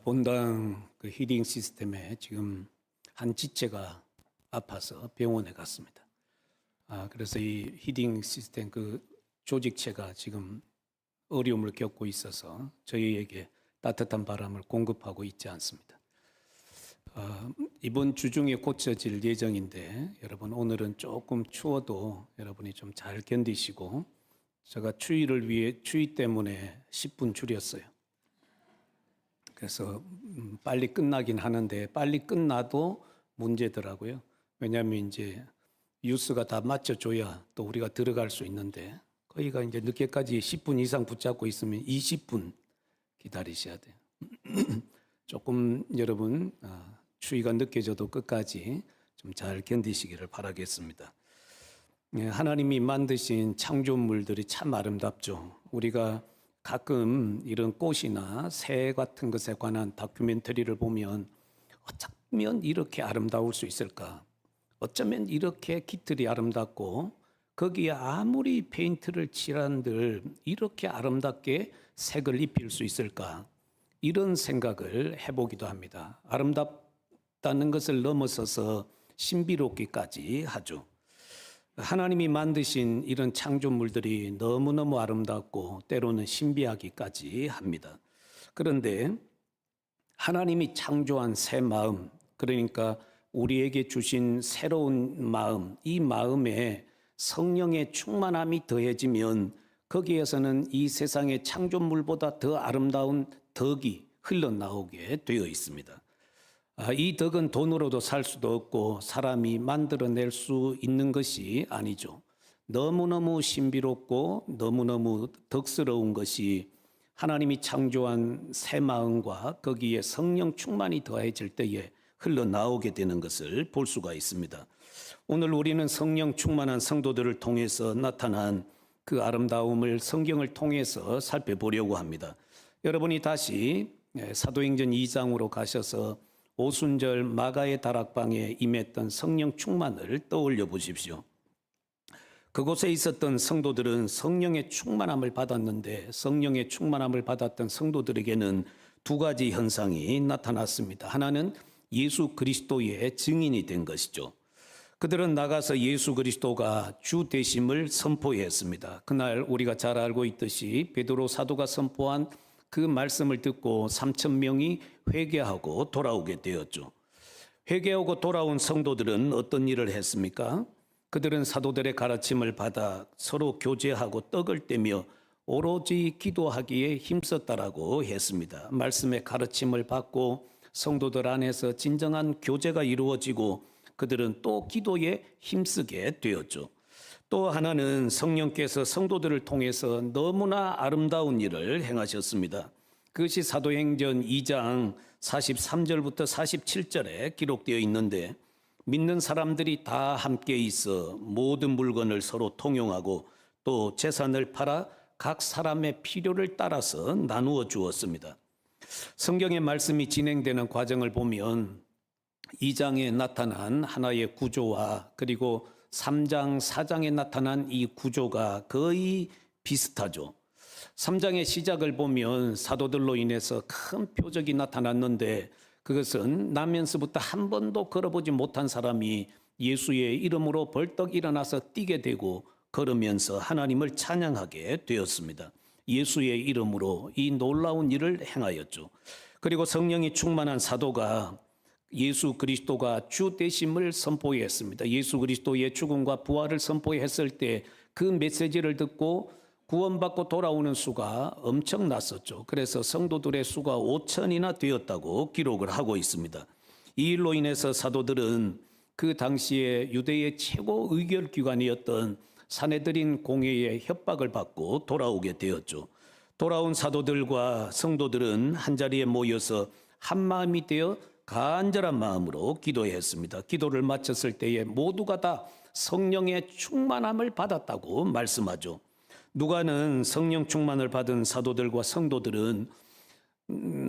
본당 그 히딩 시스템에 지금 한 지체가 아파서 병원에 갔습니다. 그래서 이 히딩 시스템 그 조직체가 지금 어려움을 겪고 있어서 저희에게 따뜻한 바람을 공급하고 있지 않습니다. 이번 주 중에 고쳐질 예정인데 여러분 오늘은 조금 추워도 여러분이 좀 잘 견디시고, 제가 추위를 위해 추위 때문에 10분 줄였어요. 그래서 빨리 끝나긴 하는데 빨리 끝나도 문제더라고요. 왜냐하면 이제 뉴스가 다 맞춰줘야 또 우리가 들어갈 수 있는데, 거기가 이제 늦게까지 10분 이상 붙잡고 있으면 20분 기다리셔야 돼요. 조금 여러분 추위가 느껴져도 끝까지 좀 잘 견디시기를 바라겠습니다. 하나님이 만드신 창조물들이 참 아름답죠. 우리가 가끔 이런 꽃이나 새 같은 것에 관한 다큐멘터리를 보면 어쩌면 이렇게 아름다울 수 있을까? 어쩌면 이렇게 깃들이 아름답고 거기에 아무리 페인트를 칠한들 이렇게 아름답게 색을 입힐 수 있을까? 이런 생각을 해보기도 합니다. 아름답다는 것을 넘어서서 신비롭기까지 하죠. 하나님이 만드신 이런 창조물들이 너무너무 아름답고 때로는 신비하기까지 합니다. 그런데 하나님이 창조한 새 마음, 그러니까 우리에게 주신 새로운 마음, 이 마음에 성령의 충만함이 더해지면 거기에서는 이 세상의 창조물보다 더 아름다운 덕이 흘러나오게 되어 있습니다. 이 덕은 돈으로도 살 수도 없고 사람이 만들어낼 수 있는 것이 아니죠. 너무너무 신비롭고 너무너무 덕스러운 것이 하나님이 창조한 새 마음과 거기에 성령 충만이 더해질 때에 흘러나오게 되는 것을 볼 수가 있습니다. 오늘 우리는 성령 충만한 성도들을 통해서 나타난 그 아름다움을 성경을 통해서 살펴보려고 합니다. 여러분이 다시 사도행전 2장으로 가셔서 오순절 마가의 다락방에 임했던 성령 충만을 떠올려 보십시오. 그곳에 있었던 성도들은 성령의 충만함을 받았는데, 성령의 충만함을 받았던 성도들에게는 두 가지 현상이 나타났습니다. 하나는 예수 그리스도의 증인이 된 것이죠. 그들은 나가서 예수 그리스도가 주 되심을 선포했습니다. 그날 우리가 잘 알고 있듯이 베드로 사도가 선포한 그 말씀을 듣고 3,000명이 회개하고 돌아오게 되었죠. 회개하고 돌아온 성도들은 어떤 일을 했습니까? 그들은 사도들의 가르침을 받아 서로 교제하고 떡을 떼며 오로지 기도하기에 힘썼다라고 했습니다. 말씀의 가르침을 받고 성도들 안에서 진정한 교제가 이루어지고 그들은 또 기도에 힘쓰게 되었죠. 또 하나는 성령께서 성도들을 통해서 너무나 아름다운 일을 행하셨습니다. 그것이 사도행전 2장 43절부터 47절에 기록되어 있는데, 믿는 사람들이 다 함께 있어 모든 물건을 서로 통용하고 또 재산을 팔아 각 사람의 필요를 따라서 나누어 주었습니다. 성경의 말씀이 진행되는 과정을 보면 2장에 나타난 하나의 구조와 그리고 3장, 4장에 나타난 이 구조가 거의 비슷하죠. 3장의 시작을 보면 사도들로 인해서 큰 표적이 나타났는데, 그것은 나면서부터 한 번도 걸어보지 못한 사람이 예수의 이름으로 벌떡 일어나서 뛰게 되고 걸으면서 하나님을 찬양하게 되었습니다. 예수의 이름으로 이 놀라운 일을 행하였죠. 그리고 성령이 충만한 사도가 예수 그리스도가 주 되심을 선포했습니다. 예수 그리스도의 죽음과 부활을 선포했을 때 그 메시지를 듣고 구원받고 돌아오는 수가 엄청났었죠. 그래서 성도들의 수가 5,000이나 되었다고 기록을 하고 있습니다. 이 일로 인해서 사도들은 그 당시에 유대의 최고 의결기관이었던 사내들인 공회의 협박을 받고 돌아오게 되었죠. 돌아온 사도들과 성도들은 한자리에 모여서 한마음이 되어 간절한 마음으로 기도했습니다. 기도를 마쳤을 때에 모두가 다 성령의 충만함을 받았다고 말씀하죠. 누가는 성령 충만을 받은 사도들과 성도들은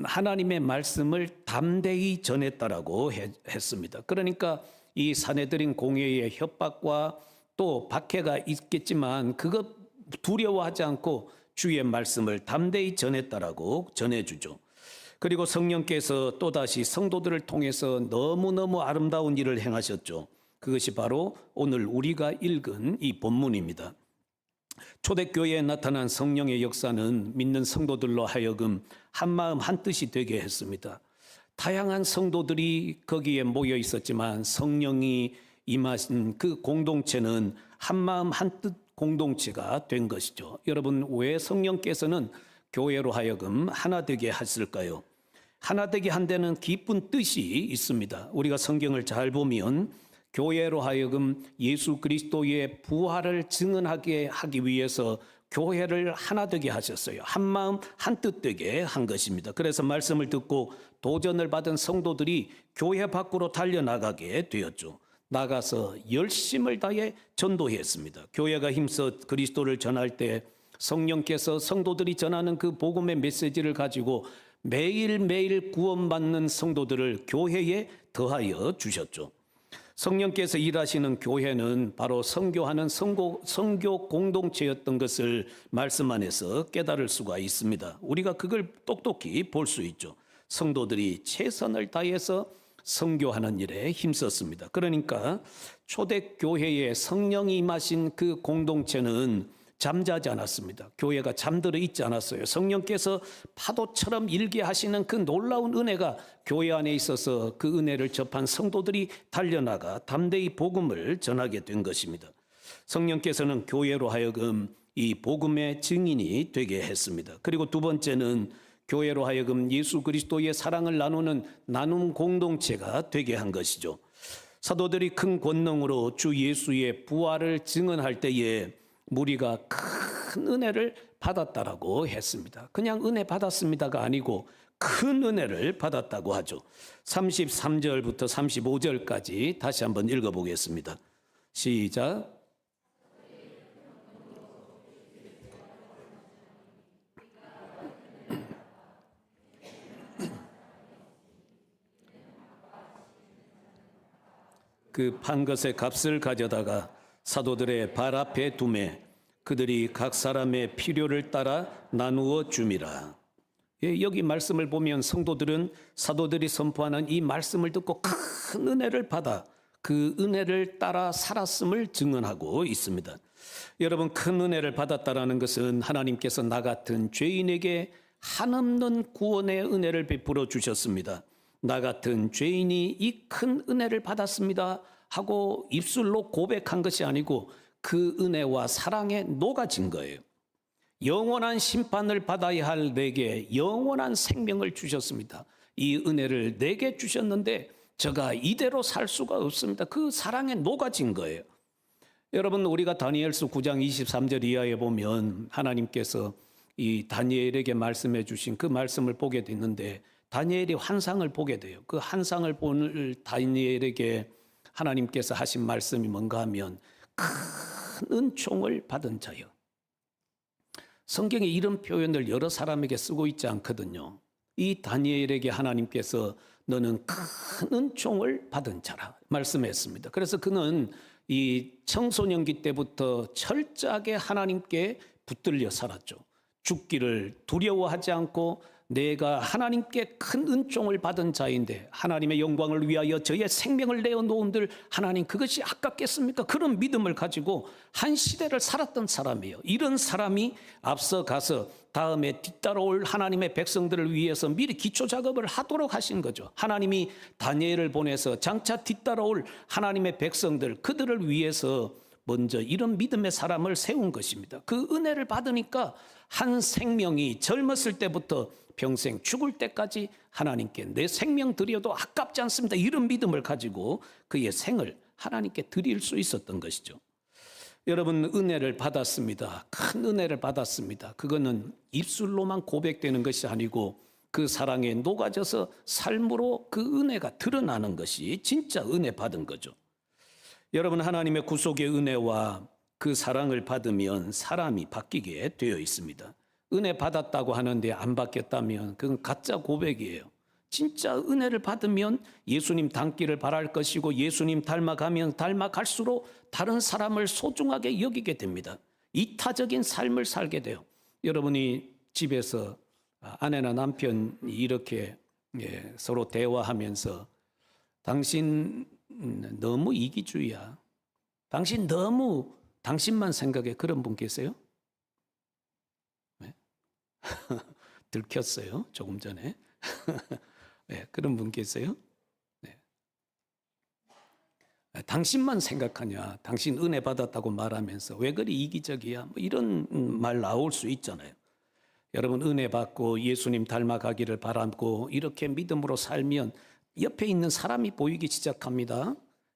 하나님의 말씀을 담대히 전했다라고 했습니다. 그러니까 이 사내들인 공회의 협박과 또 박해가 있겠지만 그것 두려워하지 않고 주의 말씀을 담대히 전했다라고 전해주죠. 그리고 성령께서 또다시 성도들을 통해서 너무너무 아름다운 일을 행하셨죠. 그것이 바로 오늘 우리가 읽은 이 본문입니다. 초대교회에 나타난 성령의 역사는 믿는 성도들로 하여금 한마음 한뜻이 되게 했습니다. 다양한 성도들이 거기에 모여 있었지만 성령이 임하신 그 공동체는 한마음 한뜻 공동체가 된 것이죠. 여러분, 왜 성령께서는 교회로 하여금 하나 되게 하실까요? 하나 되게 한 데는 깊은 뜻이 있습니다. 우리가 성경을 잘 보면 교회로 하여금 예수 그리스도의 부활을 증언하게 하기 위해서 교회를 하나 되게 하셨어요. 한마음 한뜻 되게 한 것입니다. 그래서 말씀을 듣고 도전을 받은 성도들이 교회 밖으로 달려나가게 되었죠. 나가서 열심을 다해 전도했습니다. 교회가 힘써 그리스도를 전할 때 성령께서 성도들이 전하는 그 복음의 메시지를 가지고 매일매일 구원받는 성도들을 교회에 더하여 주셨죠. 성령께서 일하시는 교회는 바로 선교하는 선교 공동체였던 것을 말씀 안에서 깨달을 수가 있습니다. 우리가 그걸 똑똑히 볼 수 있죠. 성도들이 최선을 다해서 선교하는 일에 힘썼습니다. 그러니까 초대교회에 성령이 임하신 그 공동체는 잠자지 않았습니다. 교회가 잠들어 있지 않았어요. 성령께서 파도처럼 일게 하시는 그 놀라운 은혜가 교회 안에 있어서 그 은혜를 접한 성도들이 달려나가 담대히 복음을 전하게 된 것입니다. 성령께서는 교회로 하여금 이 복음의 증인이 되게 했습니다. 그리고 두 번째는 교회로 하여금 예수 그리스도의 사랑을 나누는 나눔 공동체가 되게 한 것이죠. 사도들이 큰 권능으로 주 예수의 부활을 증언할 때에 무리가 큰 은혜를 받았다라고 했습니다. 그냥 은혜 받았습니다가 아니고 큰 은혜를 받았다고 하죠. 33절부터 35절까지 다시 한번 읽어보겠습니다. 시작. 그 판 것의 값을 가져다가 사도들의 발 앞에 두매 그들이 각 사람의 필요를 따라 나누어 줌이라. 여기 말씀을 보면 성도들은 사도들이 선포하는 이 말씀을 듣고 큰 은혜를 받아 그 은혜를 따라 살았음을 증언하고 있습니다. 여러분, 큰 은혜를 받았다라는 것은 하나님께서 나 같은 죄인에게 한없는 구원의 은혜를 베풀어 주셨습니다. 나 같은 죄인이 이 큰 은혜를 받았습니다 하고 입술로 고백한 것이 아니고 그 은혜와 사랑에 녹아진 거예요. 영원한 심판을 받아야 할 내게 영원한 생명을 주셨습니다. 이 은혜를 내게 주셨는데 제가 이대로 살 수가 없습니다. 그 사랑에 녹아진 거예요. 여러분, 우리가 다니엘서 9장 23절 이하에 보면 하나님께서 이 다니엘에게 말씀해 주신 그 말씀을 보게 됐는데 다니엘이 환상을 보게 돼요. 그 환상을 본 다니엘에게 하나님께서 하신 말씀이 뭔가 하면 큰 은총을 받은 자요. 성경에 이런 표현을 여러 사람에게 쓰고 있지 않거든요. 이 다니엘에게 하나님께서 너는 큰 은총을 받은 자라 말씀했습니다. 그래서 그는 이 청소년기 때부터 철저하게 하나님께 붙들려 살았죠. 죽기를 두려워하지 않고 내가 하나님께 큰 은총을 받은 자인데 하나님의 영광을 위하여 저의 생명을 내어놓은들 하나님 그것이 아깝겠습니까? 그런 믿음을 가지고 한 시대를 살았던 사람이에요. 이런 사람이 앞서가서 다음에 뒤따라올 하나님의 백성들을 위해서 미리 기초 작업을 하도록 하신 거죠. 하나님이 다니엘을 보내서 장차 뒤따라올 하나님의 백성들 그들을 위해서 먼저 이런 믿음의 사람을 세운 것입니다. 그 은혜를 받으니까 한 생명이 젊었을 때부터 평생 죽을 때까지 하나님께 내 생명 드려도 아깝지 않습니다. 이런 믿음을 가지고 그의 생을 하나님께 드릴 수 있었던 것이죠. 여러분, 은혜를 받았습니다. 큰 은혜를 받았습니다. 그거는 입술로만 고백되는 것이 아니고 그 사랑에 녹아져서 삶으로 그 은혜가 드러나는 것이 진짜 은혜 받은 거죠. 여러분, 하나님의 구속의 은혜와 그 사랑을 받으면 사람이 바뀌게 되어 있습니다. 은혜 받았다고 하는데 안 바뀌었다면 그건 가짜 고백이에요. 진짜 은혜를 받으면 예수님 닮기를 바랄 것이고 예수님 닮아가면 닮아갈수록 다른 사람을 소중하게 여기게 됩니다. 이타적인 삶을 살게 돼요. 여러분이 집에서 아내나 남편이 이렇게 서로 대화하면서 당신 너무 이기주의야. 당신 너무 당신만 생각해. 그런 분 계세요? 네? 들켰어요. 조금 전에. 네, 그런 분 계세요? 네. 당신만 생각하냐. 당신 은혜 받았다고 말하면서 왜 그리 이기적이야. 뭐 이런 말 나올 수 있잖아요. 여러분 은혜 받고 예수님 닮아가기를 바라고 이렇게 믿음으로 살면 옆에 있는 사람이 보이기 시작합니다.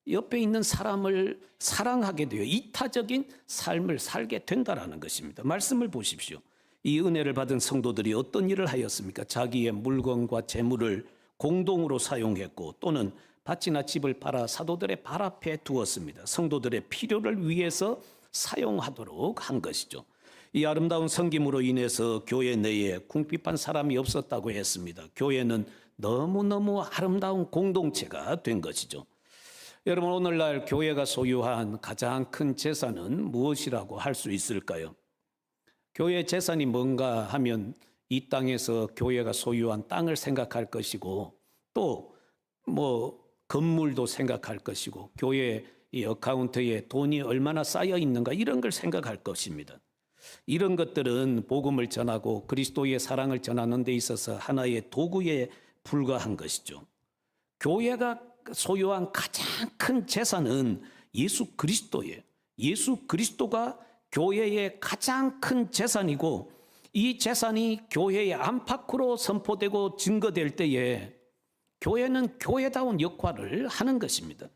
옆에 있는 사람을 사랑하게 돼요. 이타적인 삶을 살게 된다라는 것입니다. 말씀을 보십시오. 이 은혜를 받은 성도들이 어떤 일을 하였습니까? 자기의 물건과 재물을 공동으로 사용했고 또는 밭이나 집을 팔아 사도들의 발 앞에 두었습니다. 성도들의 필요를 위해서 사용하도록 한 것이죠. 이 아름다운 섬김으로 인해서 교회 내에 궁핍한 사람이 없었다고 했습니다. 교회는 너무너무 아름다운 공동체가 된 것이죠. 여러분 오늘날 교회가 소유한 가장 큰 재산은 무엇이라고 할 수 있을까요? 교회 재산이 뭔가 하면 이 땅에서 교회가 소유한 땅을 생각할 것이고 또 뭐 건물도 생각할 것이고 교회 이 어카운트에 돈이 얼마나 쌓여 있는가 이런 걸 생각할 것입니다. 이런 것들은 복음을 전하고 그리스도의 사랑을 전하는 데 있어서 하나의 도구에 불과한 것이죠. 교회가 소유한 가장 큰 재산은 예수 그리스도예요. 예수 그리스도가 교회의 가장 큰 재산이고 이 재산이 교회의 안팎으로 선포되고 증거될 때에 교회는 교회다운 역할을 하는 것입니다.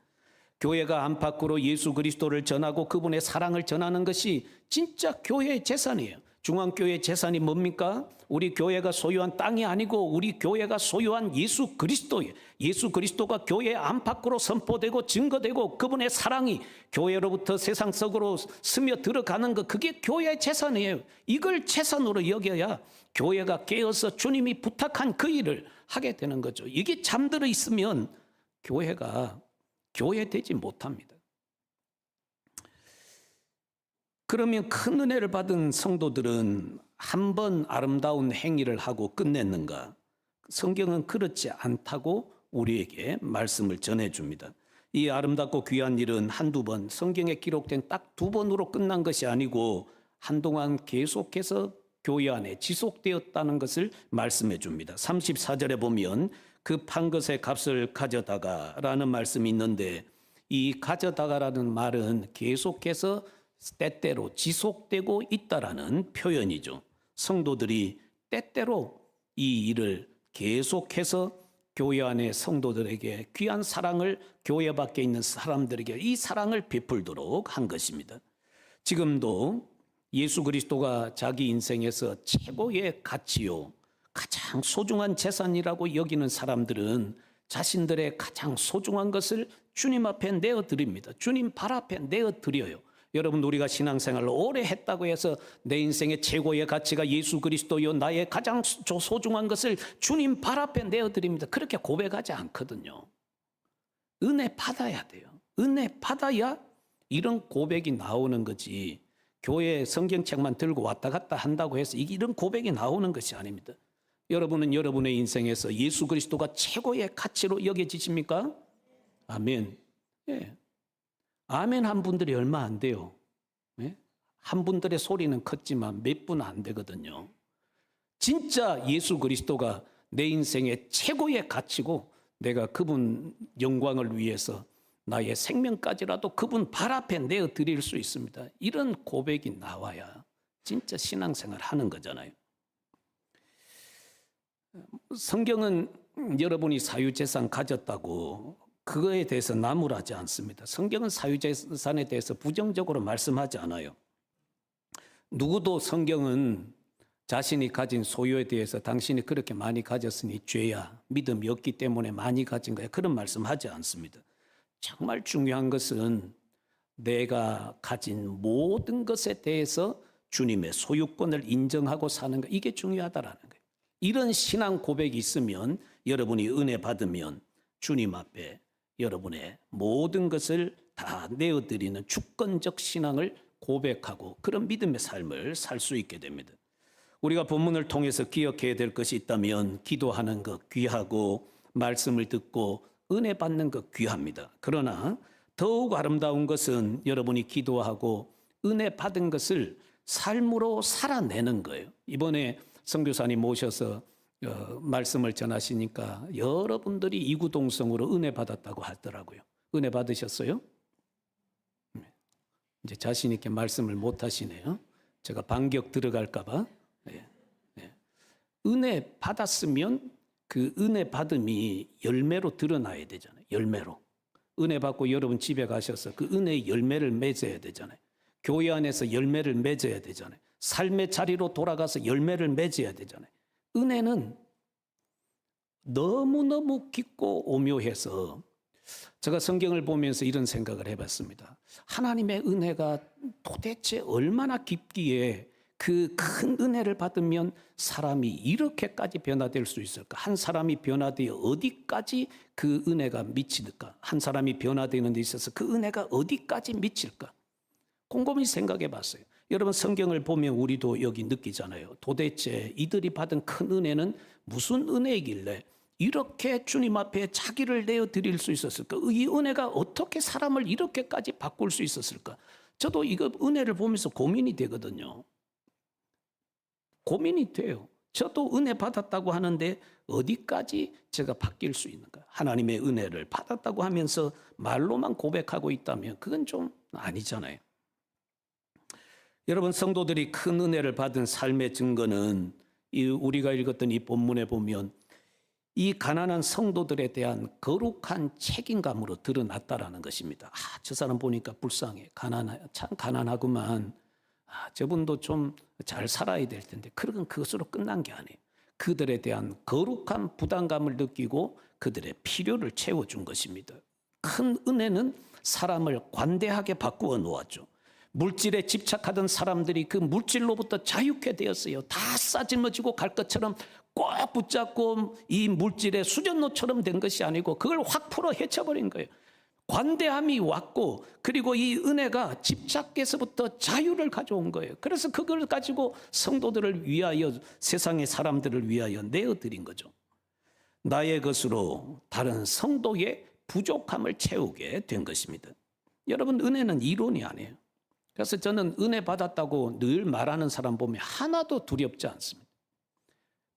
교회가 안팎으로 예수 그리스도를 전하고 그분의 사랑을 전하는 것이 진짜 교회의 재산이에요. 중앙교회의 재산이 뭡니까? 우리 교회가 소유한 땅이 아니고 우리 교회가 소유한 예수 그리스도예요. 예수 그리스도가 교회 안팎으로 선포되고 증거되고 그분의 사랑이 교회로부터 세상 속으로 스며 들어가는 것, 그게 교회의 재산이에요. 이걸 재산으로 여겨야 교회가 깨어서 주님이 부탁한 그 일을 하게 되는 거죠. 이게 잠들어 있으면 교회가 교회되지 못합니다. 그러면 큰 은혜를 받은 성도들은 한 번 아름다운 행위를 하고 끝냈는가? 성경은 그렇지 않다고 우리에게 말씀을 전해줍니다. 이 아름답고 귀한 일은 한두 번, 성경에 기록된 딱 두 번으로 끝난 것이 아니고 한동안 계속해서 교회 안에 지속되었다는 것을 말씀해 줍니다. 34절에 보면 그 판 것의 값을 가져다가 라는 말씀이 있는데 이 가져다가라는 말은 계속해서 때때로 지속되고 있다라는 표현이죠. 성도들이 때때로 이 일을 계속해서 교회 안에 성도들에게 귀한 사랑을 교회 밖에 있는 사람들에게 이 사랑을 베풀도록 한 것입니다. 지금도 예수 그리스도가 자기 인생에서 최고의 가치요 가장 소중한 재산이라고 여기는 사람들은 자신들의 가장 소중한 것을 주님 앞에 내어드립니다. 주님 발 앞에 내어드려요. 여러분 우리가 신앙생활을 오래 했다고 해서 내 인생의 최고의 가치가 예수 그리스도요 나의 가장 소중한 것을 주님 발 앞에 내어드립니다. 그렇게 고백하지 않거든요. 은혜 받아야 돼요. 은혜 받아야 이런 고백이 나오는 거지. 교회 성경책만 들고 왔다 갔다 한다고 해서 이런 고백이 나오는 것이 아닙니다. 여러분은 여러분의 인생에서 예수 그리스도가 최고의 가치로 여겨지십니까? 아멘. 예. 아멘 한 분들이 얼마 안 돼요. 예? 한 분들의 소리는 컸지만 몇 분 안 되거든요. 진짜 예수 그리스도가 내 인생의 최고의 가치고 내가 그분 영광을 위해서 나의 생명까지라도 그분 발 앞에 내어드릴 수 있습니다. 이런 고백이 나와야 진짜 신앙생활 하는 거잖아요. 성경은 여러분이 사유재산 가졌다고 그거에 대해서 나무라지 않습니다. 성경은 사유재산에 대해서 부정적으로 말씀하지 않아요. 누구도 성경은 자신이 가진 소유에 대해서 당신이 그렇게 많이 가졌으니 죄야, 믿음이 없기 때문에 많이 가진 거야, 그런 말씀하지 않습니다. 정말 중요한 것은 내가 가진 모든 것에 대해서 주님의 소유권을 인정하고 사는 것, 이게 중요하다라는 거예요. 이런 신앙 고백이 있으면 여러분이 은혜 받으면 주님 앞에 여러분의 모든 것을 다 내어드리는 주권적 신앙을 고백하고 그런 믿음의 삶을 살 수 있게 됩니다. 우리가 본문을 통해서 기억해야 될 것이 있다면 기도하는 것 귀하고 말씀을 듣고 은혜 받는 것 귀합니다. 그러나 더욱 아름다운 것은 여러분이 기도하고 은혜 받은 것을 삶으로 살아내는 거예요. 이번에 선교사님 모셔서 말씀을 전하시니까 여러분들이 이구동성으로 은혜 받았다고 하더라고요. 은혜 받으셨어요? 이제 자신 있게 말씀을 못 하시네요. 제가 반격 들어갈까 봐. 네. 네. 은혜 받았으면 그 은혜 받음이 열매로 드러나야 되잖아요. 열매로. 은혜 받고 여러분 집에 가셔서 그 은혜의 열매를 맺어야 되잖아요. 교회 안에서 열매를 맺어야 되잖아요. 삶의 자리로 돌아가서 열매를 맺어야 되잖아요. 은혜는 너무너무 깊고 오묘해서 제가 성경을 보면서 이런 생각을 해봤습니다. 하나님의 은혜가 도대체 얼마나 깊기에 그 큰 은혜를 받으면 사람이 이렇게까지 변화될 수 있을까? 한 사람이 변화되어 어디까지 그 은혜가 미칠까? 한 사람이 변화되는 데 있어서 그 은혜가 어디까지 미칠까? 곰곰이 생각해 봤어요. 여러분 성경을 보면 우리도 여기 느끼잖아요. 도대체 이들이 받은 큰 은혜는 무슨 은혜이길래 이렇게 주님 앞에 자기를 내어드릴 수 있었을까? 이 은혜가 어떻게 사람을 이렇게까지 바꿀 수 있었을까? 저도 이거 은혜를 보면서 고민이 되거든요. 고민이 돼요. 저도 은혜 받았다고 하는데 어디까지 제가 바뀔 수 있는가? 하나님의 은혜를 받았다고 하면서 말로만 고백하고 있다면 그건 좀 아니잖아요. 여러분 성도들이 큰 은혜를 받은 삶의 증거는 우리가 읽었던 이 본문에 보면 이 가난한 성도들에 대한 거룩한 책임감으로 드러났다라는 것입니다. 저 사람 보니까 불쌍해. 참 가난하구만. 저분도 좀 잘 살아야 될 텐데. 그건 그것으로 끝난 게 아니에요. 그들에 대한 거룩한 부담감을 느끼고 그들의 필요를 채워준 것입니다. 큰 은혜는 사람을 관대하게 바꾸어 놓았죠. 물질에 집착하던 사람들이 그 물질로부터 자유케 되었어요. 다 싸질머지고 갈 것처럼 꼭 붙잡고 이 물질의 수전노처럼 된 것이 아니고 그걸 확 풀어 헤쳐버린 거예요. 관대함이 왔고 그리고 이 은혜가 집착에서부터 자유를 가져온 거예요. 그래서 그걸 가지고 성도들을 위하여 세상의 사람들을 위하여 내어드린 거죠. 나의 것으로 다른 성도의 부족함을 채우게 된 것입니다. 여러분 은혜는 이론이 아니에요. 그래서 저는 은혜 받았다고 늘 말하는 사람 보면 하나도 두렵지 않습니다.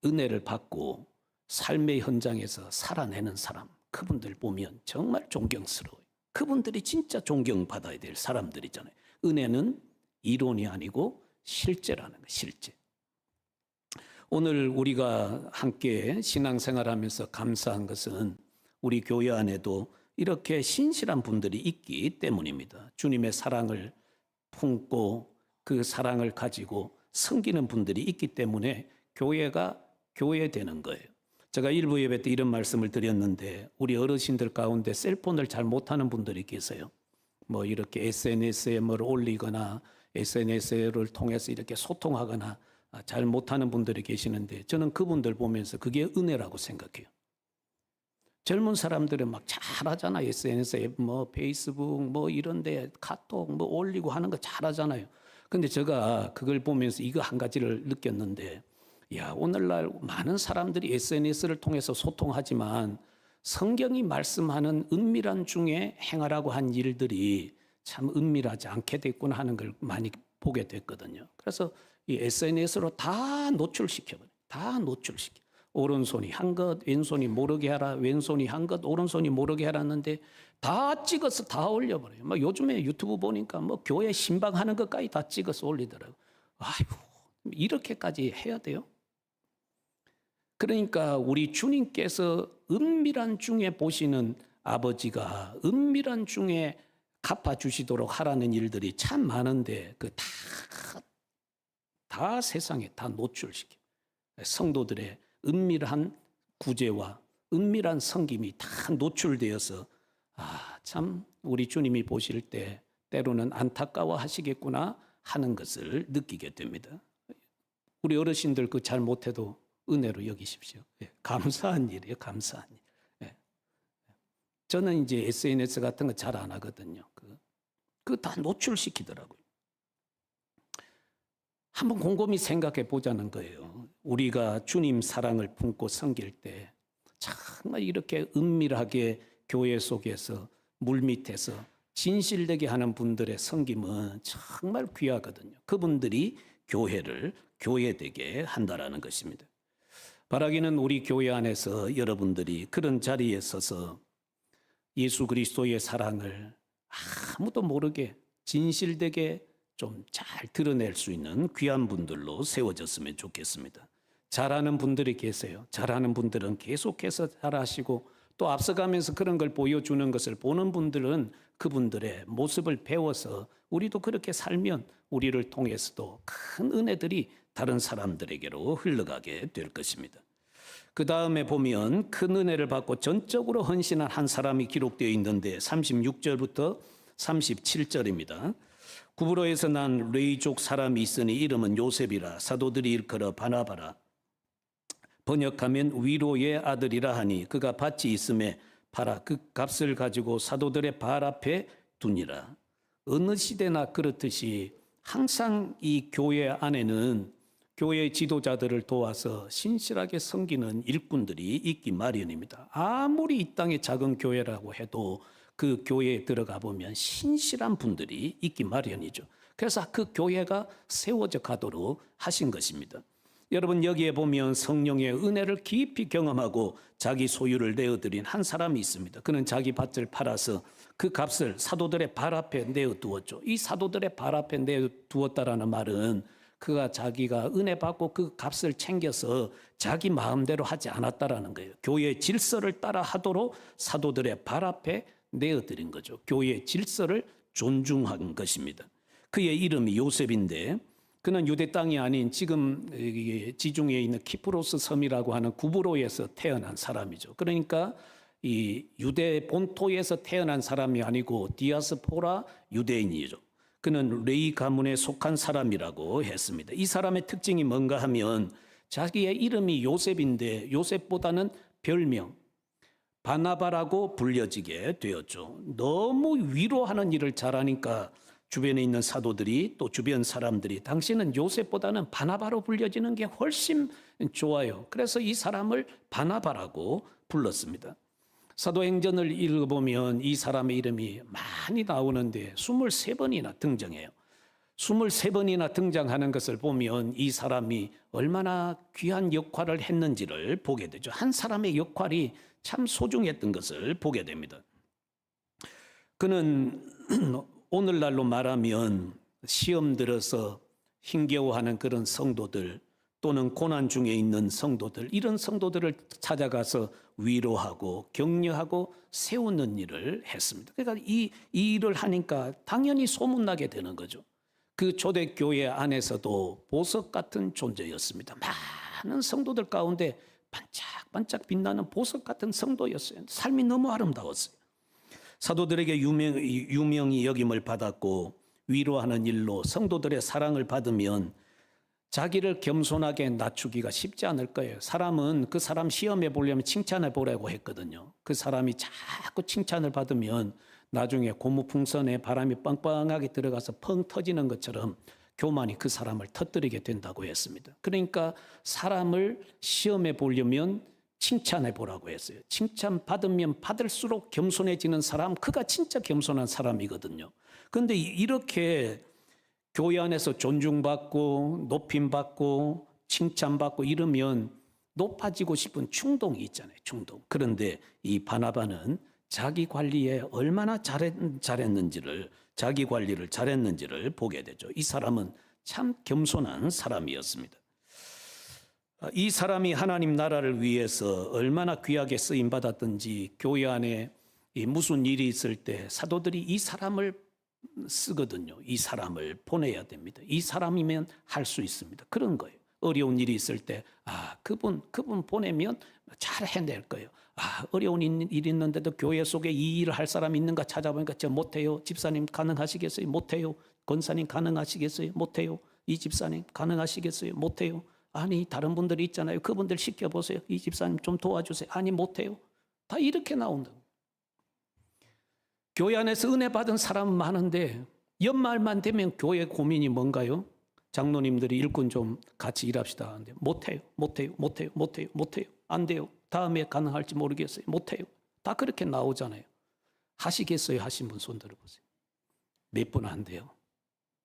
은혜를 받고 삶의 현장에서 살아내는 사람, 그분들 보면 정말 존경스러워요. 그분들이 진짜 존경받아야 될 사람들이잖아요. 은혜는 이론이 아니고 실제라는 거예요. 실제. 오늘 우리가 함께 신앙생활하면서 감사한 것은 우리 교회 안에도 이렇게 신실한 분들이 있기 때문입니다. 주님의 사랑을 품고 그 사랑을 가지고 섬기는 분들이 있기 때문에 교회가 교회되는 거예요. 제가 일부 예배 때 이런 말씀을 드렸는데 우리 어르신들 가운데 셀폰을 잘 못하는 분들이 계세요. 뭐 이렇게 SNS에 뭘 올리거나 SNS를 통해서 이렇게 소통하거나 잘 못하는 분들이 계시는데 저는 그분들 보면서 그게 은혜라고 생각해요. 젊은 사람들은 막 잘하잖아요. SNS에 뭐 페이스북 뭐 이런데 카톡 뭐 올리고 하는 거 잘하잖아요. 근데 제가 그걸 보면서 이거 한 가지를 느꼈는데 야, 오늘날 많은 사람들이 SNS를 통해서 소통하지만 성경이 말씀하는 은밀한 중에 행하라고 한 일들이 참 은밀하지 않게 됐구나 하는 걸 많이 보게 됐거든요. 그래서 이 SNS로 다 노출시켜버려요. 다 노출시켜. 오른손이 한 것, 왼손이 모르게 하라, 왼손이 한 것, 오른손이 모르게 하라는데 다 찍어서 다 올려버려요. 막 요즘에 유튜브 보니까 뭐 교회 신방하는 것까지 다 찍어서 올리더라고요. 아이고, 이렇게까지 해야 돼요? 그러니까 우리 주님께서 은밀한 중에 보시는 아버지가 은밀한 중에 갚아주시도록 하라는 일들이 참 많은데 그 다 세상에 다 노출시켜. 성도들의 은밀한 구제와 은밀한 섬김이 다 노출되어서 참 우리 주님이 보실 때 때로는 안타까워 하시겠구나 하는 것을 느끼게 됩니다. 우리 어르신들 그 잘 못해도 은혜로 여기십시오. 감사한 일이에요. 감사한 일. 저는 이제 SNS 같은 거 잘 안 하거든요. 그거 다 노출시키더라고요. 한번 곰곰이 생각해 보자는 거예요. 우리가 주님 사랑을 품고 섬길 때 정말 이렇게 은밀하게 교회 속에서 물밑에서 진실되게 하는 분들의 섬김은 정말 귀하거든요. 그분들이 교회를 교회되게 한다라는 것입니다. 바라기는 우리 교회 안에서 여러분들이 그런 자리에 서서 예수 그리스도의 사랑을 아무도 모르게 진실되게 좀 잘 드러낼 수 있는 귀한 분들로 세워졌으면 좋겠습니다. 잘하는 분들이 계세요. 잘하는 분들은 계속해서 잘하시고 또 앞서가면서 그런 걸 보여주는 것을 보는 분들은 그분들의 모습을 배워서 우리도 그렇게 살면 우리를 통해서도 큰 은혜들이 다른 사람들에게로 흘러가게 될 것입니다. 그 다음에 보면 큰 은혜를 받고 전적으로 헌신한 한 사람이 기록되어 있는데 36절부터 37절입니다. 구브로에서 난 레이족 사람이 있으니 이름은 요셉이라 사도들이 일컬어 바나바라 번역하면 위로의 아들이라 하니 그가 밭이 있음에 팔아 그 값을 가지고 사도들의 발 앞에 두니라. 어느 시대나 그렇듯이 항상 이 교회 안에는 교회 지도자들을 도와서 신실하게 섬기는 일꾼들이 있기 마련입니다. 아무리 이 땅의 작은 교회라고 해도 그 교회에 들어가 보면 신실한 분들이 있기 마련이죠. 그래서 그 교회가 세워져 가도록 하신 것입니다. 여러분 여기에 보면 성령의 은혜를 깊이 경험하고 자기 소유를 내어드린 한 사람이 있습니다. 그는 자기 밭을 팔아서 그 값을 사도들의 발 앞에 내어두었죠. 이 사도들의 발 앞에 내어두었다라는 말은 그가 자기가 은혜 받고 그 값을 챙겨서 자기 마음대로 하지 않았다라는 거예요. 교회의 질서를 따라 하도록 사도들의 발 앞에 내어드린 거죠. 교회의 질서를 존중한 것입니다. 그의 이름이 요셉인데 그는 유대 땅이 아닌 지금 지중해에 있는 키프로스 섬이라고 하는 구브로에서 태어난 사람이죠. 그러니까 이 유대 본토에서 태어난 사람이 아니고 디아스포라 유대인이죠. 그는 레위 가문에 속한 사람이라고 했습니다. 이 사람의 특징이 뭔가 하면 자기의 이름이 요셉인데 요셉보다는 별명 바나바라고 불려지게 되었죠. 너무 위로하는 일을 잘하니까 주변에 있는 사도들이 또 주변 사람들이 당신은 요셉보다는 바나바로 불려지는 게 훨씬 좋아요. 그래서 이 사람을 바나바라고 불렀습니다. 사도행전을 읽어보면 이 사람의 이름이 많이 나오는데 23번이나 등장해요. 23번이나 등장하는 것을 보면 이 사람이 얼마나 귀한 역할을 했는지를 보게 되죠. 한 사람의 역할이 참 소중했던 것을 보게 됩니다. 그는 오늘날로 말하면 시험 들어서 힘겨워하는 그런 성도들 또는 고난 중에 있는 성도들 이런 성도들을 찾아가서 위로하고 격려하고 세우는 일을 했습니다. 그러니까 이 일을 하니까 당연히 소문나게 되는 거죠. 그 초대교회 안에서도 보석 같은 존재였습니다. 많은 성도들 가운데 반짝반짝 빛나는 보석 같은 성도였어요. 삶이 너무 아름다웠어요. 사도들에게 유명히 여김을 받았고 위로하는 일로 성도들의 사랑을 받으면 자기를 겸손하게 낮추기가 쉽지 않을 거예요. 사람은 그 사람 시험해 보려면 칭찬해 보라고 했거든요. 그 사람이 자꾸 칭찬을 받으면 나중에 고무풍선에 바람이 빵빵하게 들어가서 펑 터지는 것처럼 교만이 그 사람을 터뜨리게 된다고 했습니다. 그러니까 사람을 시험해 보려면 칭찬해 보라고 했어요. 칭찬 받으면 받을수록 겸손해지는 사람, 그가 진짜 겸손한 사람이거든요. 그런데 이렇게 교회 안에서 존중받고 높임받고 칭찬받고 이러면 높아지고 싶은 충동이 있잖아요. 충동. 그런데 이 바나바는 자기 관리에 얼마나 잘했는지를 자기 관리를 잘했는지를 보게 되죠. 이 사람은 참 겸손한 사람이었습니다. 이 사람이 하나님 나라를 위해서 얼마나 귀하게 쓰임 받았든지 교회 안에 무슨 일이 있을 때 사도들이 이 사람을 쓰거든요. 이 사람을 보내야 됩니다. 이 사람이면 할 수 있습니다. 그런 거예요. 어려운 일이 있을 때 그분 보내면 잘 해낼 거예요. 어려운 일 있는데도 교회 속에 이 일을 할 사람이 있는가 찾아보니까 저 못해요. 집사님 가능하시겠어요? 못해요. 권사님 가능하시겠어요? 못해요. 이 집사님 가능하시겠어요? 못해요. 아니 다른 분들이 있잖아요. 그분들 시켜보세요. 이 집사님 좀 도와주세요. 아니 못해요. 다 이렇게 나온다고. 교회 안에서 은혜 받은 사람은 많은데 연말만 되면 교회 고민이 뭔가요? 장로님들이 일꾼 좀 같이 일합시다 하는데 못해요. 안 돼요. 다음에 가능할지 모르겠어요. 못해요. 다 그렇게 나오잖아요. 하시겠어요? 하신 분 손 들어보세요. 몇 분 안 돼요.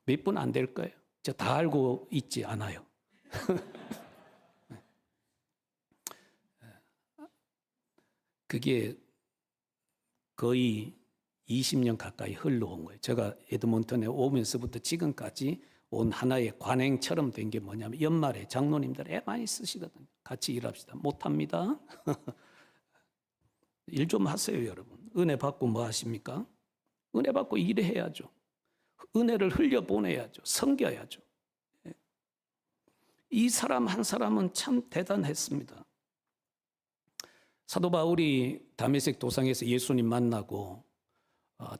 몇 분 안 될 거예요. 저 다 알고 있지 않아요. 그게 거의 20년 가까이 흘러온 거예요. 제가 에드몬턴에 오면서부터 지금까지 온 하나의 관행처럼 된 게 뭐냐면 연말에 장로님들 애 많이 쓰시거든요. 같이 일합시다. 못합니다. 일 좀 하세요, 여러분. 은혜 받고 뭐 하십니까? 은혜 받고 일해야죠. 은혜를 흘려보내야죠. 섬겨야죠. 이 사람 한 사람은 참 대단했습니다. 사도 바울이 다메섹 도상에서 예수님 만나고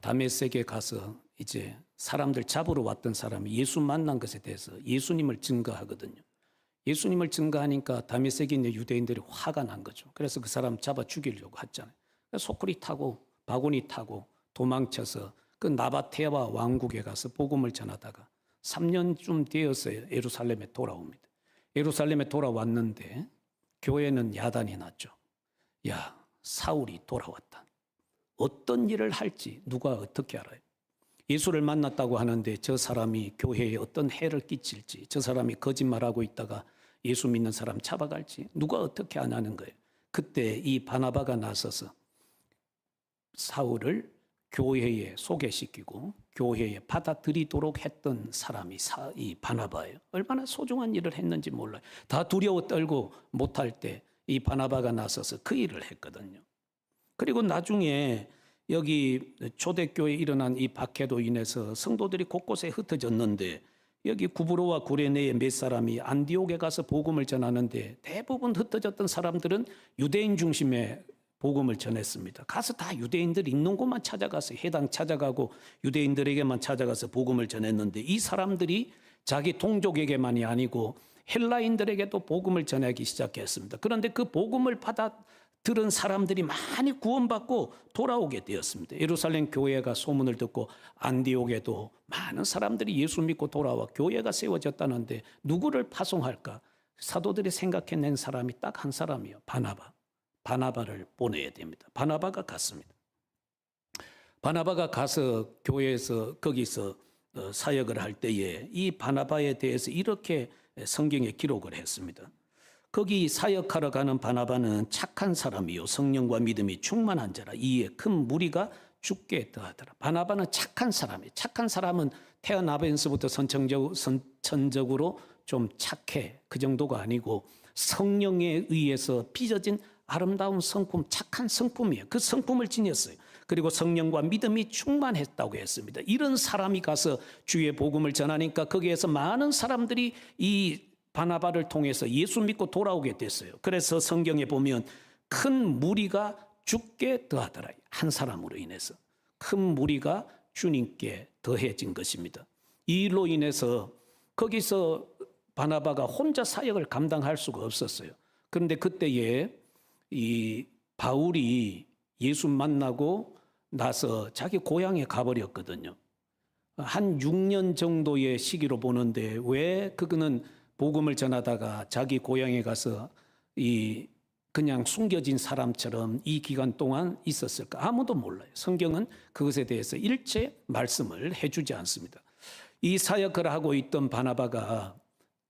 다메섹에 가서 이제 사람들 잡으러 왔던 사람이 예수 만난 것에 대해서 예수님을 증거하거든요. 예수님을 증거하니까 다메섹에 있는 유대인들이 화가 난 거죠. 그래서 그 사람 잡아 죽이려고 했잖아요. 소쿠리 타고 바구니 타고 도망쳐서 그 나바테와 왕국에 가서 복음을 전하다가 3년쯤 되었어요. 예루살렘에 돌아옵니다. 예루살렘에 돌아왔는데 교회는 야단이 났죠. 야, 사울이 돌아왔다. 어떤 일을 할지 누가 어떻게 알아요? 예수를 만났다고 하는데 저 사람이 교회에 어떤 해를 끼칠지, 저 사람이 거짓말하고 있다가 예수 믿는 사람 잡아갈지 누가 어떻게 안 하는 거예요? 그때 이 바나바가 나서서 사울을 교회에 소개시키고 교회에 받아들이도록 했던 사람이 이 바나바예요. 얼마나 소중한 일을 했는지 몰라요. 다 두려워 떨고 못할 때 이 바나바가 나서서 그 일을 했거든요. 그리고 나중에 여기 초대교회에 일어난 이 박해로 인해서 성도들이 곳곳에 흩어졌는데 여기 구브로와 구레네의 몇 사람이 안디옥에 가서 복음을 전하는데 대부분 흩어졌던 사람들은 유대인 중심의 복음을 전했습니다. 가서 다 유대인들 있는 곳만 찾아가서 해당 찾아가고 유대인들에게만 찾아가서 복음을 전했는데 이 사람들이 자기 동족에게만이 아니고 헬라인들에게도 복음을 전하기 시작했습니다. 그런데 그 복음을 들은 사람들이 많이 구원받고 돌아오게 되었습니다. 예루살렘 교회가 소문을 듣고 안디옥에도 많은 사람들이 예수 믿고 돌아와 교회가 세워졌다는데 누구를 파송할까? 사도들이 생각해낸 사람이 딱 한 사람이요. 바나바를 보내야 됩니다. 바나바가 갔습니다. 바나바가 가서 교회에서 거기서 사역을 할 때에 이 바나바에 대해서 이렇게 성경에 기록을 했습니다. 거기 사역하러 가는 바나바는 착한 사람이요 성령과 믿음이 충만한 자라 이에 큰 무리가 죽게 더하더라. 바나바는 착한 사람이에요. 착한 사람은 태어나면서부터 선천적으로 좀 착해. 그 정도가 아니고 성령에 의해서 빚어진 아름다운 성품, 착한 성품이에요. 그 성품을 지녔어요. 그리고 성령과 믿음이 충만했다고 했습니다. 이런 사람이 가서 주의 복음을 전하니까 거기에서 많은 사람들이 이 바나바를 통해서 예수 믿고 돌아오게 됐어요. 그래서 성경에 보면 큰 무리가 죽게 더하더라. 한 사람으로 인해서 큰 무리가 주님께 더해진 것입니다. 이 일로 인해서 거기서 바나바가 혼자 사역을 감당할 수가 없었어요. 그런데 그때에 이 바울이 예수 만나고 나서 자기 고향에 가버렸거든요. 한 6년 정도의 시기로 보는데 왜 그는 복음을 전하다가 자기 고향에 가서 그냥 숨겨진 사람처럼 이 기간 동안 있었을까? 아무도 몰라요. 성경은 그것에 대해서 일체 말씀을 해주지 않습니다. 이 사역을 하고 있던 바나바가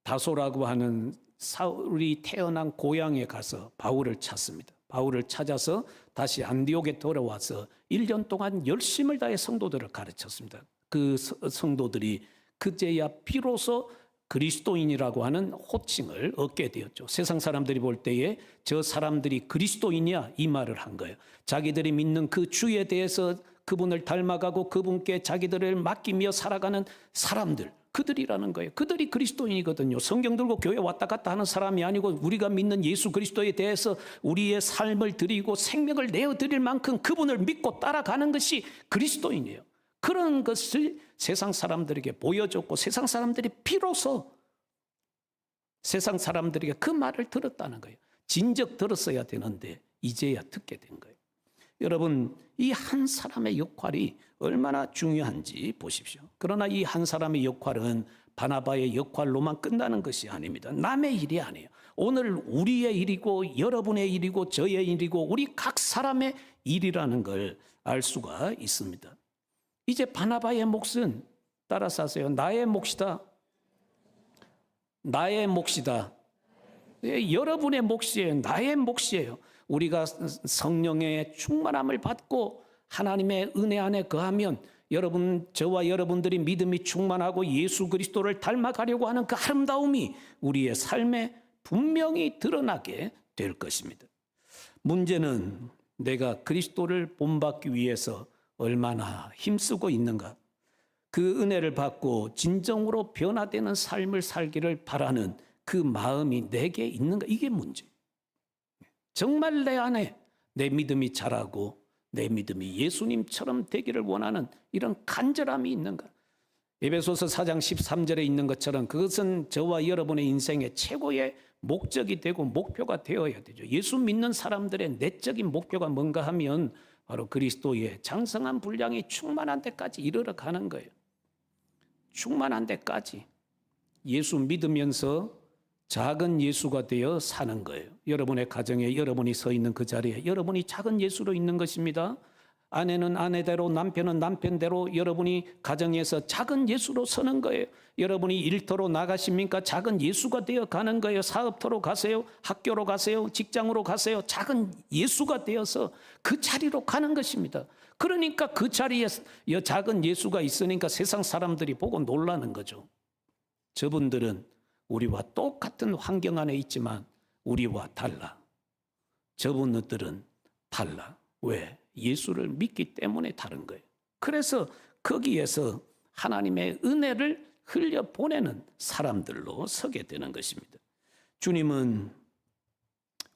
다소라고 하는 사울이 태어난 고향에 가서 바울을 찾습니다. 바울을 찾아서 다시 안디옥에 돌아와서 1년 동안 열심을 다해 성도들을 가르쳤습니다. 그 성도들이 그제야 비로소 그리스도인이라고 하는 호칭을 얻게 되었죠. 세상 사람들이 볼 때에 저 사람들이 그리스도인이야 이 말을 한 거예요. 자기들이 믿는 그 주에 대해서 그분을 닮아가고 그분께 자기들을 맡기며 살아가는 사람들, 그들이라는 거예요. 그들이 그리스도인이거든요. 성경 들고 교회 왔다 갔다 하는 사람이 아니고 우리가 믿는 예수 그리스도에 대해서 우리의 삶을 드리고 생명을 내어드릴 만큼 그분을 믿고 따라가는 것이 그리스도인이에요. 그런 것을 세상 사람들에게 보여줬고 세상 사람들이 비로소 세상 사람들에게 그 말을 들었다는 거예요. 진즉 들었어야 되는데 이제야 듣게 된 거예요. 여러분, 이 한 사람의 역할이 얼마나 중요한지 보십시오. 그러나 이 한 사람의 역할은 바나바의 역할로만 끝나는 것이 아닙니다. 남의 일이 아니에요. 오늘 우리의 일이고 여러분의 일이고 저의 일이고 우리 각 사람의 일이라는 걸 알 수가 있습니다. 이제 바나바의 몫은 따라서 하세요. 나의 몫이다. 나의 몫이다. 여러분의 몫이에요. 나의 몫이에요. 우리가 성령의 충만함을 받고 하나님의 은혜 안에 거하면 여러분, 저와 여러분들이 믿음이 충만하고 예수 그리스도를 닮아가려고 하는 그 아름다움이 우리의 삶에 분명히 드러나게 될 것입니다. 문제는 내가 그리스도를 본받기 위해서 얼마나 힘쓰고 있는가, 그 은혜를 받고 진정으로 변화되는 삶을 살기를 바라는 그 마음이 내게 있는가, 이게 문제. 정말 내 안에 내 믿음이 자라고 내 믿음이 예수님처럼 되기를 원하는 이런 간절함이 있는가. 에베소서 4장 13절에 있는 것처럼 그것은 저와 여러분의 인생의 최고의 목적이 되고 목표가 되어야 되죠. 예수 믿는 사람들의 내적인 목표가 뭔가 하면 바로 그리스도의 장성한 분량이 충만한 데까지 이르러 가는 거예요. 충만한 데까지 예수 믿으면서 작은 예수가 되어 사는 거예요. 여러분의 가정에 여러분이 서 있는 그 자리에 여러분이 작은 예수로 있는 것입니다. 아내는 아내대로, 남편은 남편대로 여러분이 가정에서 작은 예수로 서는 거예요. 여러분이 일터로 나가십니까? 작은 예수가 되어 가는 거예요. 사업터로 가세요. 학교로 가세요. 직장으로 가세요. 작은 예수가 되어서 그 자리로 가는 것입니다. 그러니까 그 자리에 작은 예수가 있으니까 세상 사람들이 보고 놀라는 거죠. 저분들은 우리와 똑같은 환경 안에 있지만 우리와 달라. 저분들은 달라. 왜? 예수를 믿기 때문에 다른 거예요. 그래서 거기에서 하나님의 은혜를 흘려보내는 사람들로 서게 되는 것입니다. 주님은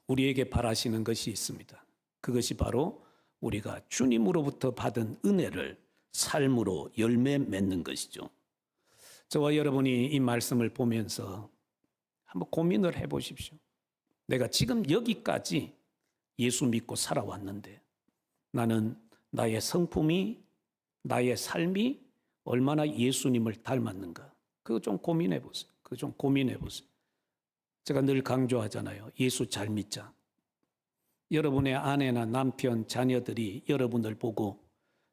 우리에게 바라시는 것이 있습니다. 그것이 바로 우리가 주님으로부터 받은 은혜를 삶으로 열매 맺는 것이죠. 저와 여러분이 이 말씀을 보면서 한번 고민을 해보십시오. 내가 지금 여기까지 예수 믿고 살아왔는데 나는 나의 성품이, 나의 삶이 얼마나 예수님을 닮았는가. 그거 좀 고민해 보세요. 그거 좀 고민해 보세요. 제가 늘 강조하잖아요. 예수 잘 믿자. 여러분의 아내나 남편, 자녀들이 여러분을 보고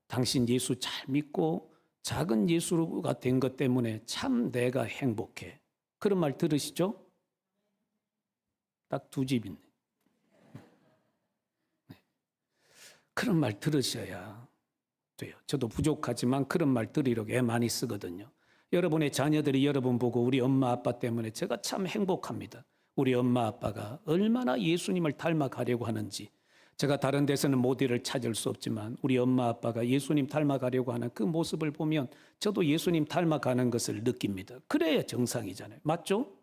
당신 예수 잘 믿고 작은 예수가 된 것 때문에 참 내가 행복해. 그런 말 들으시죠? 딱 두 집 있네. 그런 말 들으셔야 돼요. 저도 부족하지만 그런 말 들으려고 애 많이 쓰거든요. 여러분의 자녀들이 여러분 보고 우리 엄마 아빠 때문에 제가 참 행복합니다. 우리 엄마 아빠가 얼마나 예수님을 닮아가려고 하는지. 제가 다른 데서는 모델을 찾을 수 없지만 우리 엄마 아빠가 예수님 닮아가려고 하는 그 모습을 보면 저도 예수님 닮아가는 것을 느낍니다. 그래야 정상이잖아요. 맞죠?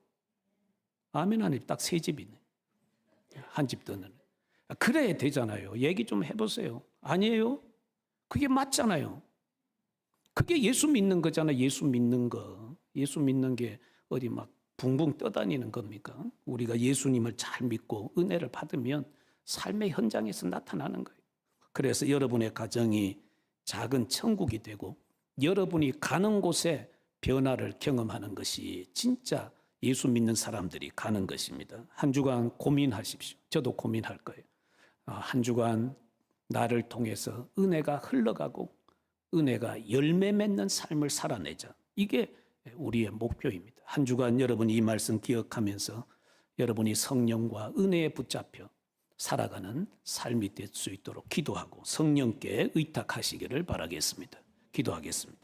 아멘 하니 딱 세 집이네. 한 집 더 넣네. 그래야 되잖아요. 얘기 좀 해보세요. 아니에요? 그게 맞잖아요. 그게 예수 믿는 거잖아요. 예수 믿는 거. 예수 믿는 게 어디 막 붕붕 떠다니는 겁니까? 우리가 예수님을 잘 믿고 은혜를 받으면 삶의 현장에서 나타나는 거예요. 그래서 여러분의 가정이 작은 천국이 되고 여러분이 가는 곳에 변화를 경험하는 것이 진짜 예수 믿는 사람들이 가는 것입니다. 한 주간 고민하십시오. 저도 고민할 거예요. 한 주간 나를 통해서 은혜가 흘러가고 은혜가 열매 맺는 삶을 살아내자. 이게 우리의 목표입니다. 한 주간 여러분이 이 말씀 기억하면서 여러분이 성령과 은혜에 붙잡혀 살아가는 삶이 될 수 있도록 기도하고 성령께 의탁하시기를 바라겠습니다. 기도하겠습니다.